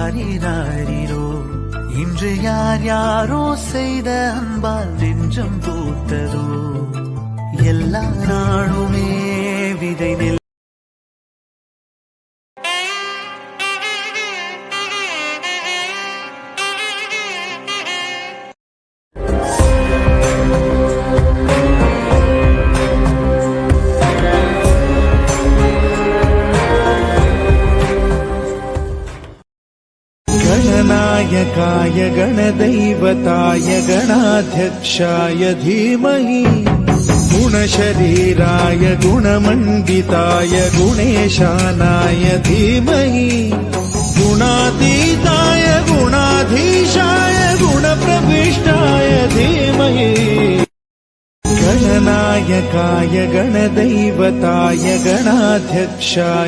ஆரிராரிரோ இன்று யார் யாரோ செய்த அன்பால் நெஞ்சம் பூத்ததோ எல்லா நாளுமே விதை நெல் गणनायकाय गणदैवताय गणाध्यक्षाय धीमहि गुणशरीराय गुणमण्डिताय गुणेशानाय धीमहि गुणातीताय गुणाधीशाय गुणप्रविष्टाय धीमहि गणनायकाय गणदैवताय गणाध्यक्षाय